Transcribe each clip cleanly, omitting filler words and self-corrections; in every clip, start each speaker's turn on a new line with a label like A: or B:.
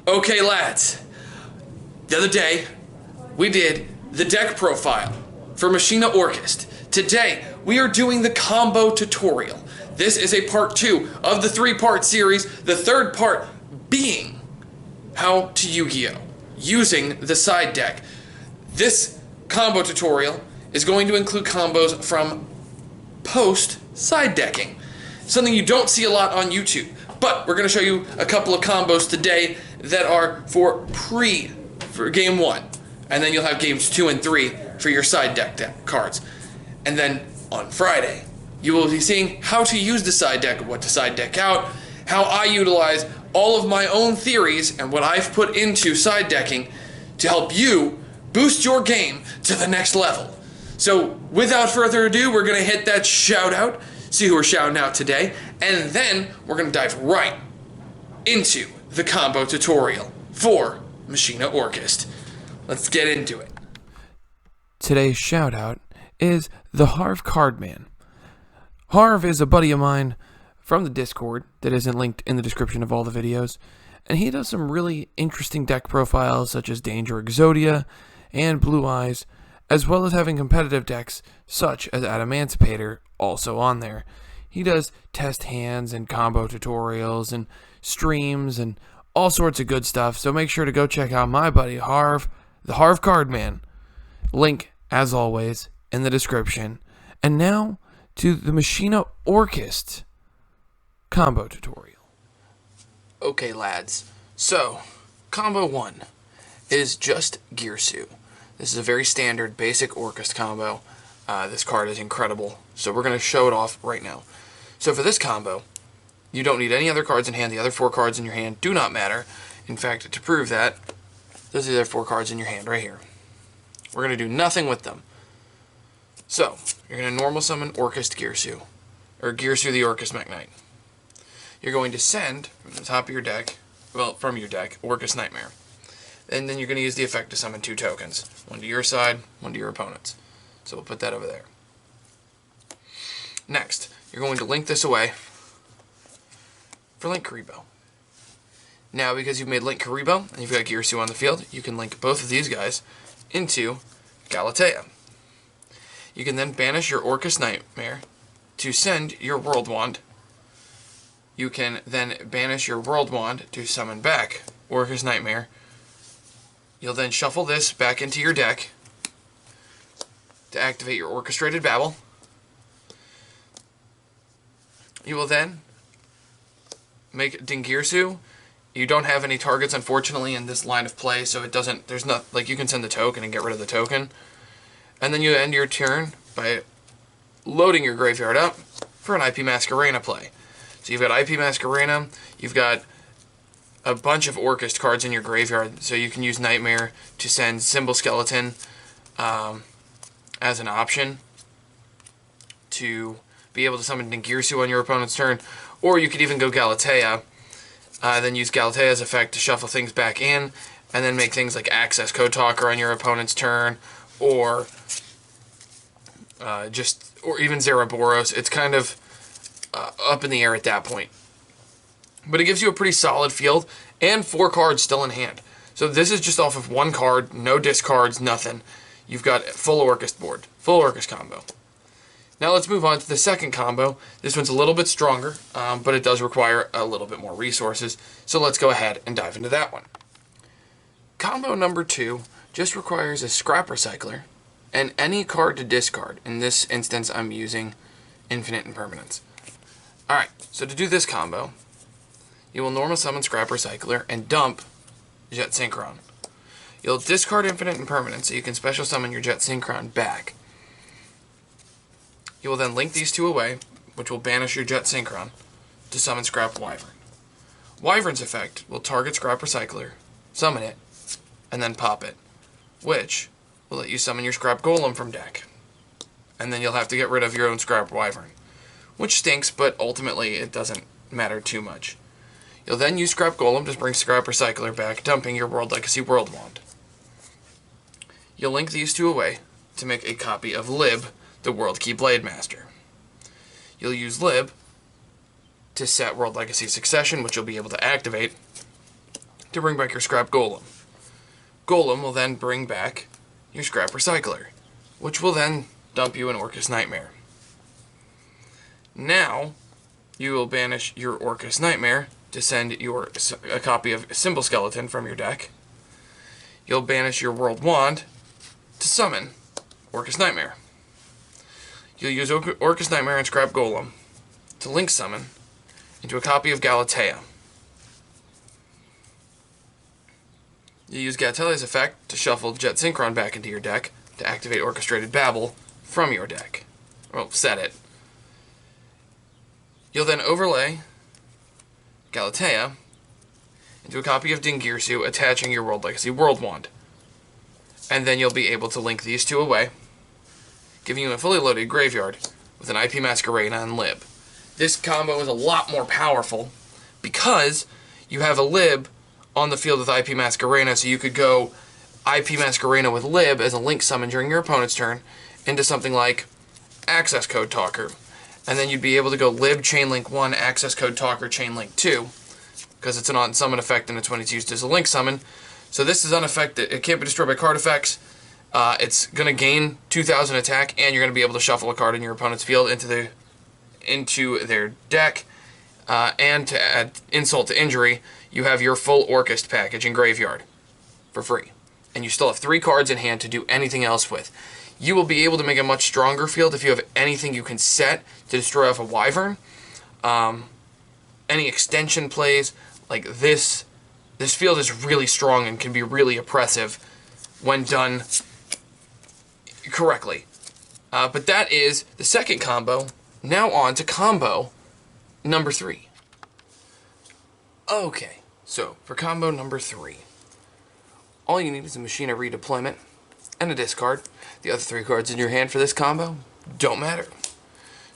A: Okay, lads. The other day, we did the deck profile for Machina Orcust. Today, we are doing the combo tutorial. This is a part 2 of the 3-part series, the third part being how to Yu-Gi-Oh! Using the side deck. This combo tutorial is going to include combos from post-side decking. Something you don't see a lot on YouTube. But we're going to show you a couple of combos today that are for game 1. And then you'll have games 2 and 3 for your side deck cards. And then on Friday, you will be seeing how to use the side deck, what to side deck out, how I utilize all of my own theories and what I've put into side decking to help you boost your game to the next level. So without further ado, we're going to hit that shout out, see who we're shouting out today, and then we're going to dive right into the combo tutorial for Machina Orcust. Let's get into it.
B: Today's shout out is the Havre Cardman. Havre is a buddy of mine from the Discord that isn't linked in the description of all the videos, and he does some really interesting deck profiles such as Danger Exodia and Blue Eyes, as well as having competitive decks such as Adamantipator also on there. He does test hands and combo tutorials and streams and all sorts of good stuff, so make sure to go check out my buddy Havre, the Havre Cardman. Link, as always, in the description. And now to the Machina Orcust combo tutorial.
A: Okay, lads. So, combo 1 is just Gearsu. This is a very standard, basic Orcust combo. This card is incredible, so we're going to show it off right now. So for this combo, you don't need any other cards in hand. The other 4 cards in your hand do not matter. In fact, to prove that, those are the other 4 cards in your hand right here. We're going to do nothing with them. So, you're going to normal summon Orcust Gearsu, or Gearsu the Orcust Mech-Knight. You're going to send from the top of your deck, from your deck, Orcust Nightmare. And then you're going to use the effect to summon 2 tokens. One to your side, one to your opponent's. So we'll put that over there. Next, you're going to link this away for Link Karibo. Now, because you've made Link Karibo, and you've got Gearsu on the field, you can link both of these guys into Galatea. You can then banish your Orcust Nightmare to send your World Wand. You can then banish your World Wand to summon back Orcust Nightmare. You'll then shuffle this back into your deck to activate your Orchestrated Babel. You will then make Dingirsu. You don't have any targets, unfortunately, in this line of play, so it doesn't, there's not, like, you can send the token and get rid of the token. And then you end your turn by loading your graveyard up for an IP Masquerena play. So you've got IP Masquerena, you've got a bunch of Orcust cards in your graveyard, so you can use Nightmare to send Symbol Skeleton as an option to be able to summon Dingirsu on your opponent's turn, or you could even go Galatea, then use Galatea's effect to shuffle things back in, and then make things like Access Code Talker on your opponent's turn, or even Zeraboros. It's kind of up in the air at that point. But it gives you a pretty solid field, and 4 cards still in hand. So this is just off of 1 card, no discards, nothing. You've got a full Orcust board, full Orcust combo. Now let's move on to the second combo. This one's a little bit stronger, but it does require a little bit more resources. So let's go ahead and dive into that one. Combo number 2 just requires a Scrap Recycler and any card to discard. In this instance, I'm using Infinite Impermanence. Alright, so to do this combo, you will normal summon Scrap Recycler and dump Jet Synchron. You'll discard Infinite Impermanence so you can special summon your Jet Synchron back. You will then link these 2 away, which will banish your Jet Synchron, to summon Scrap Wyvern. Wyvern's effect will target Scrap Recycler, summon it, and then pop it, which will let you summon your Scrap Golem from deck. And then you'll have to get rid of your own Scrap Wyvern, which stinks, but ultimately it doesn't matter too much. You'll then use Scrap Golem to bring Scrap Recycler back, dumping your World Legacy World Wand. You'll link these 2 away to make a copy of Lib, the World Key Blade Master. You'll use Lib to set World Legacy Succession, which you'll be able to activate, to bring back your scrap golem. Golem will then bring back your scrap recycler, which will then dump you an Orcust Nightmare. Now, you will banish your Orcust Nightmare to send a copy of Symbol Skeleton from your deck. You'll banish your World Wand to summon Orcust Nightmare. You'll use Orcust Nightmare and Scrap Golem to link summon into a copy of Galatea. You use Galatea's effect to shuffle Jet Synchron back into your deck to activate Orchestrated Babble from your deck. Well, set it. You'll then overlay Galatea into a copy of Dingirsu, attaching your World Legacy World Wand. And then you'll be able to link these two away, giving you a fully loaded graveyard with an IP Masquerena and Lib. This combo is a lot more powerful because you have a Lib on the field with IP Masquerena, so you could go IP Masquerena with Lib as a link summon during your opponent's turn into something like Access Code Talker. And then you'd be able to go Lib Chainlink 1, Access Code Talker, Chainlink 2, because it's an on-summon effect and it's when it's used as a link summon. So this is unaffected. It can't be destroyed by card effects. It's going to gain 2,000 attack, and you're going to be able to shuffle a card in your opponent's field into their deck. And to add insult to injury, you have your full Orcust package in Graveyard for free. And you still have 3 cards in hand to do anything else with. You will be able to make a much stronger field if you have anything you can set to destroy off a Wyvern. Any extension plays, like this field is really strong and can be really oppressive when done correctly. But that is the second combo. Now on to combo number 3. Okay, so for combo number 3, all you need is a Machina redeployment and a discard. The other 3 cards in your hand for this combo don't matter.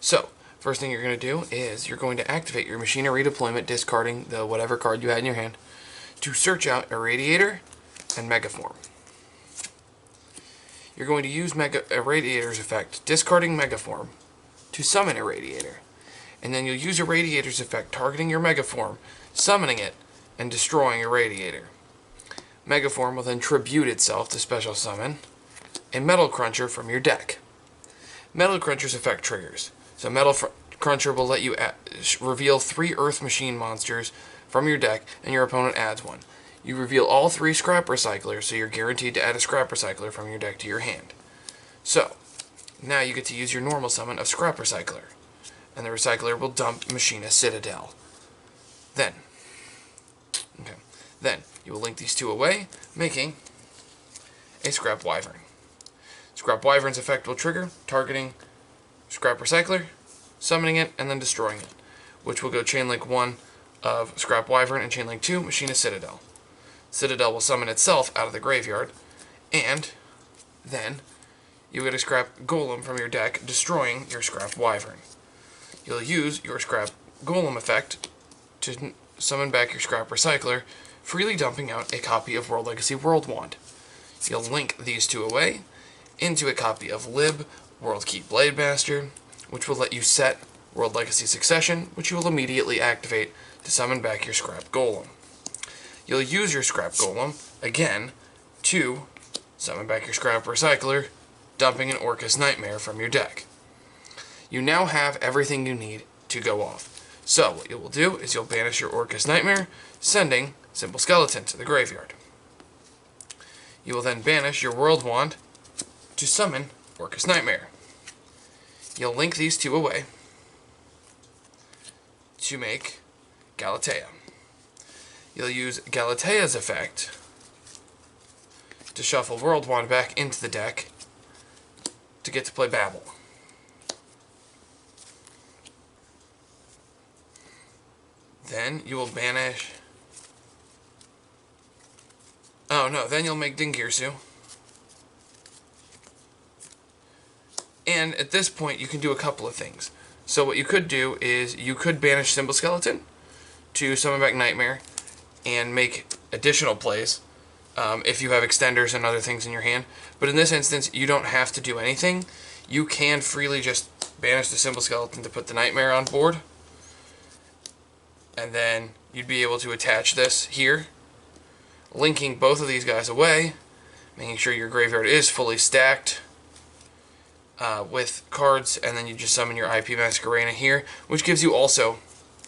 A: So, first thing you're going to do is you're going to activate your Machina redeployment, discarding the whatever card you had in your hand, to search out Irradiator and Megaform. You're going to use Irradiator's effect, discarding Megaform, to summon Irradiator. And then you'll use Irradiator's effect, targeting your Megaform, summoning it, and destroying Irradiator. Megaform will then tribute itself to special summon a Metal Cruncher from your deck. Metal Cruncher's effect triggers. So Metal Cruncher will let you reveal 3 Earth Machine monsters from your deck, and your opponent adds 1. You reveal all 3 Scrap Recyclers, so you're guaranteed to add a Scrap Recycler from your deck to your hand. So, now you get to use your normal summon of Scrap Recycler, and the Recycler will dump Machina Citadel. Then you will link these 2 away, making a Scrap Wyvern. Scrap Wyvern's effect will trigger, targeting Scrap Recycler, summoning it, and then destroying it, which will go Chainlink 1 of Scrap Wyvern and Chainlink 2, Machina Citadel. Citadel will summon itself out of the graveyard, and then you get a Scrap Golem from your deck, destroying your Scrap Wyvern. You'll use your Scrap Golem effect to summon back your Scrap Recycler, freely dumping out a copy of World Legacy World Wand. You'll link these 2 away into a copy of Lib World Keep Blademaster, which will let you set World Legacy Succession, which you will immediately activate to summon back your Scrap Golem. You'll use your Scrap Golem, again, to summon back your Scrap Recycler, dumping an Orcust Nightmare from your deck. You now have everything you need to go off. So, what you will do is you'll banish your Orcust Nightmare, sending Symbol Skeleton to the graveyard. You will then banish your World Wand to summon Orcust Nightmare. You'll link these 2 away to make Galatea. You'll use Galatea's effect to shuffle World Wand back into the deck to get to play Babble. Then you will banish... Oh no, then you'll make Dingirsu. And at this point you can do a couple of things. So what you could do is you could banish Symbol Skeleton to summon back Nightmare and make additional plays if you have extenders and other things in your hand. But in this instance, you don't have to do anything. You can freely just banish the Symbol Skeleton to put the Nightmare on board. And then you'd be able to attach this here linking both of these guys away, making sure your graveyard is fully stacked with cards, and then you just summon your IP Masquerena here, which gives you also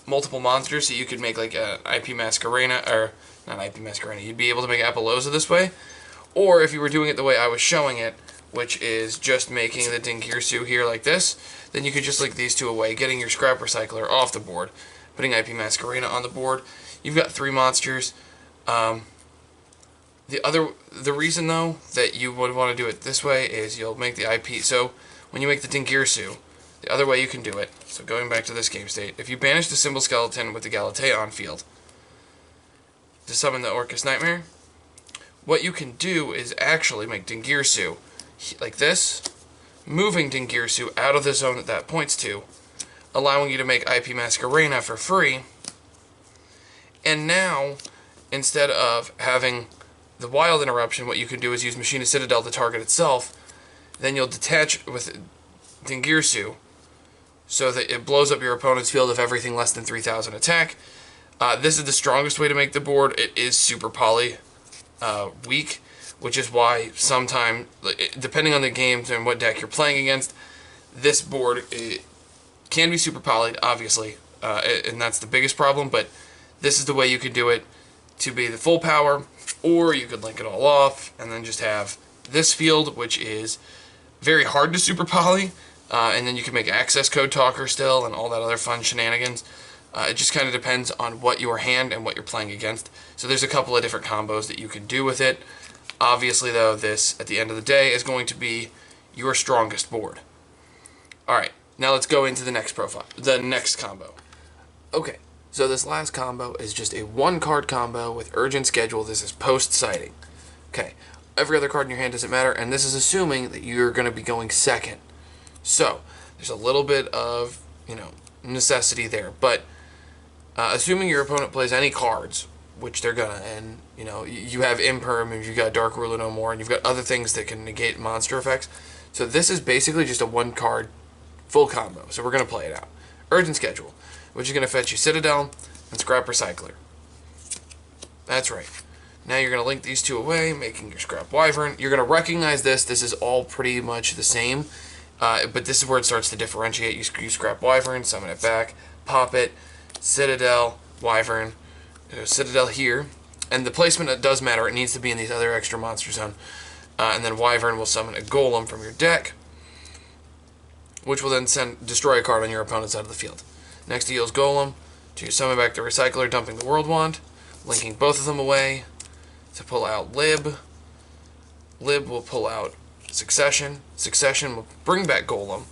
A: multiple monsters, so you could make like an IP Masquerena, or not IP Masquerena, you'd be able to make Apollousa this way, or if you were doing it the way I was showing it, which is just making the Dingirsu here like this, then you could just link these two away, getting your Scrap Recycler off the board, putting IP Masquerena on the board. You've got 3 monsters. The reason though that you would want to do it this way is you'll make the IP. So when you make the Dingirsu, the other way you can do it. So going back to this game state, if you banish the Symbol Skeleton with the Galatea on field to summon the Orcust Nightmare, what you can do is actually make Dingirsu like this, moving Dingirsu out of the zone that points to, allowing you to make IP Masquerena for free. And now, instead of having the Wild Interruption, what you can do is use Machina Citadel to target itself. Then you'll detach with Dingirsu so that it blows up your opponent's field of everything less than 3,000 attack. This is the strongest way to make the board. It is super poly weak, which is why sometimes, depending on the games and what deck you're playing against, this board can be super polyed, obviously, and that's the biggest problem, but this is the way you could do it to be the full power, or you could link it all off and then just have this field, which is very hard to super poly, and then you can make access code talker still and all that other fun shenanigans. It just kind of depends on what your hand and what you're playing against. So there's a couple of different combos that you can do with it. Obviously, though, this, at the end of the day, is going to be your strongest board. Alright, now let's go into the next profile, the next combo. Okay, so this last combo is just a 1-card combo with Urgent Schedule. This is post-sighting. Okay, every other card in your hand doesn't matter, and this is assuming that you're going to be going second. So, there's a little bit of, necessity there, but assuming your opponent plays any cards, which they're gonna, and you have Imperm, and you've got Dark Ruler no more, and you've got other things that can negate monster effects. So this is basically just a 1-card full combo. So we're gonna play it out. Urgent Schedule, which is gonna fetch you Citadel and Scrap Recycler. That's right. Now you're gonna link these two away, making your Scrap Wyvern. You're gonna recognize this. This is all pretty much the same, but this is where it starts to differentiate. You Scrap Wyvern, summon it back, pop it, Citadel, Wyvern, Citadel here, and the placement does matter. It needs to be in these other extra monster zone, and then Wyvern will summon a Golem from your deck, which will then destroy a card on your opponent's side of the field. Next deals Golem to summon back the Recycler, dumping the World Wand, linking both of them away to pull out Lib. Lib will pull out Succession. Succession will bring back Golem.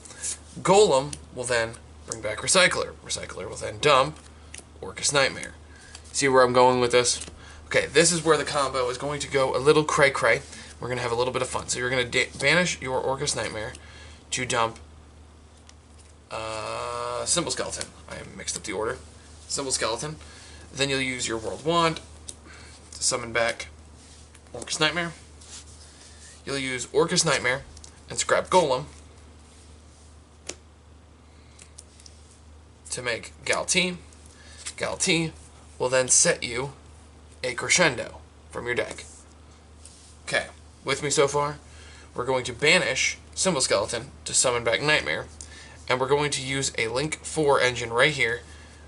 A: Golem will then bring back Recycler. Recycler will then dump Orcust Nightmare. See where I'm going with this? Okay, this is where the combo is going to go a little cray-cray. We're going to have a little bit of fun. So you're going to banish your Orcust Nightmare to dump Symbol Skeleton. I mixed up the order. Symbol Skeleton. Then you'll use your World Wand to summon back Orcust Nightmare. You'll use Orcust Nightmare and Scrap Golem to make Galti. Galti will then set you a Crescendo from your deck. Okay, with me so far? We're going to banish Symbol Skeleton to summon back Nightmare, and we're going to use a Link 4 engine right here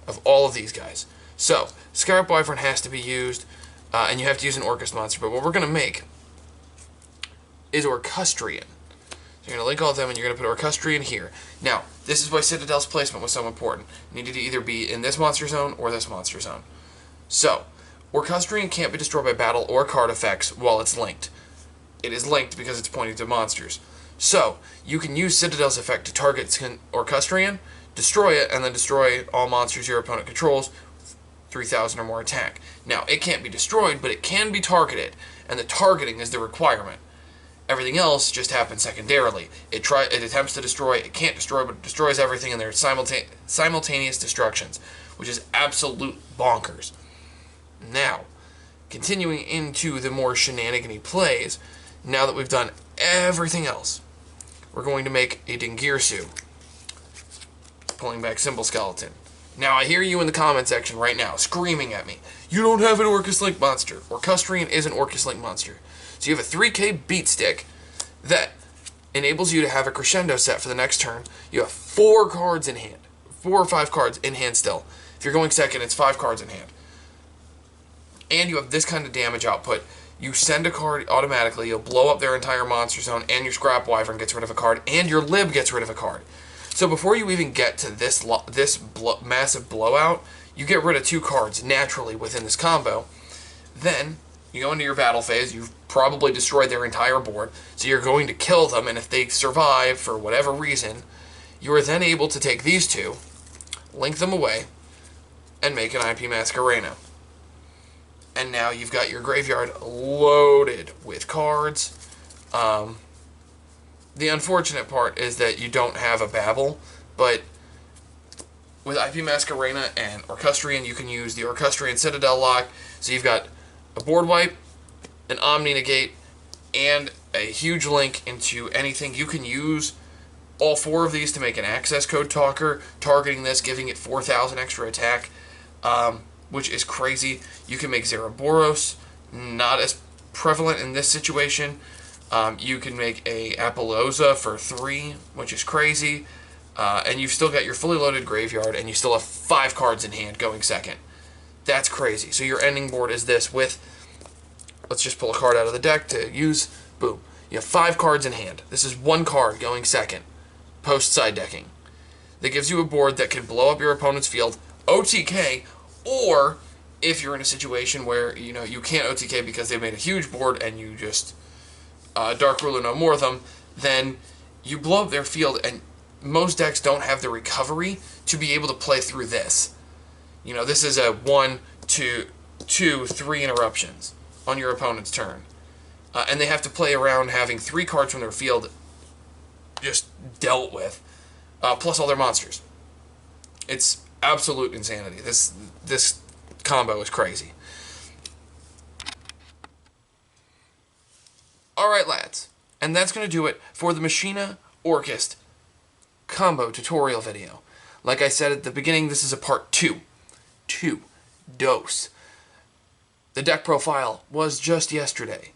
A: of all of these guys. So, Scrap Wyvern has to be used, and you have to use an Orcust monster, but what we're going to make is Orcustrian. So you're going to link all of them, and you're going to put Orcustrian here. Now, this is why Citadel's placement was so important. It needed to either be in this monster zone or this monster zone. So, Orcustrian can't be destroyed by battle or card effects while it's linked. It is linked because it's pointing to monsters. So, you can use Citadel's effect to target Orcustrian, destroy it, and then destroy all monsters your opponent controls, 3,000 or more attack. Now, it can't be destroyed, but it can be targeted, and the targeting is the requirement. Everything else just happens secondarily. It attempts to destroy, it can't destroy, but it destroys everything, and there's simultaneous destructions, which is absolute bonkers. Now, continuing into the more shenanigan-y plays, now that we've done everything else, we're going to make a Dingirsu, pulling back Symbol Skeleton, Now, I hear you in the comment section right now screaming at me, you don't have an Orcust Link monster. Orcustrian is an Orcust Link monster. So you have a 3k beat stick that enables you to have a crescendo set for the next turn. You have 4 cards in hand. 4 or 5 cards in hand still. If you're going second, it's 5 cards in hand. And you have this kind of damage output. You send a card automatically, you'll blow up their entire monster zone, and your Scrap Wyvern gets rid of a card, and your Lib gets rid of a card. So before you even get to this massive blowout, you get rid of 2 cards naturally within this combo. Then you go into your battle phase. You've probably destroyed their entire board, so you're going to kill them, and if they survive for whatever reason, you are then able to take these 2, link them away, and make an IP Masquerena. And now you've got your graveyard loaded with cards. The unfortunate part is that you don't have a Babel, but with IP Masquerena and Orcustrian, you can use the Orcustrian Citadel lock. So you've got a board wipe, an Omni Negate, and a huge link into anything. You can use all 4 of these to make an access code talker, targeting this, giving it 4,000 extra attack, which is crazy. You can make Zeraboros, not as prevalent in this situation. You can make a Apollosa for 3, which is crazy. And you've still got your fully loaded graveyard, and you still have 5 cards in hand going second. That's crazy. So your ending board is this with, let's just pull a card out of the deck to use. Boom. You have 5 cards in hand. This is 1 card going second, post side decking. That gives you a board that can blow up your opponent's field, OTK, or if you're in a situation where you can't OTK because they've made a huge board and you just Dark Ruler no more of them, then you blow up their field, and most decks don't have the recovery to be able to play through this. This is a 1, 2, 3 interruptions on your opponent's turn. And they have to play around having 3 cards from their field just dealt with, plus all their monsters. It's absolute insanity. This combo is crazy. Alright, lads. And that's going to do it for the Machina Orcust combo tutorial video. Like I said at the beginning, this is a part 2. Dose. The deck profile was just yesterday.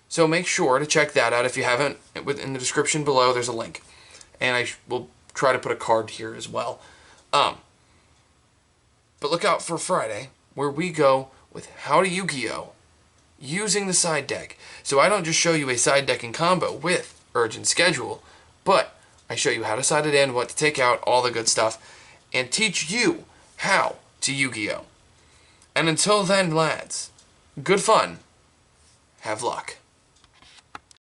A: So make sure to check that out if you haven't. In the description below, there's a link. And I will try to put a card here as well. But look out for Friday, where we go with how to Yugioh using the side deck. So I don't just show you a side decking combo with Urgent Schedule, but I show you how to side it in, what to take out, all the good stuff, and teach you how to Yugioh. And until then, lads, good fun. Have luck.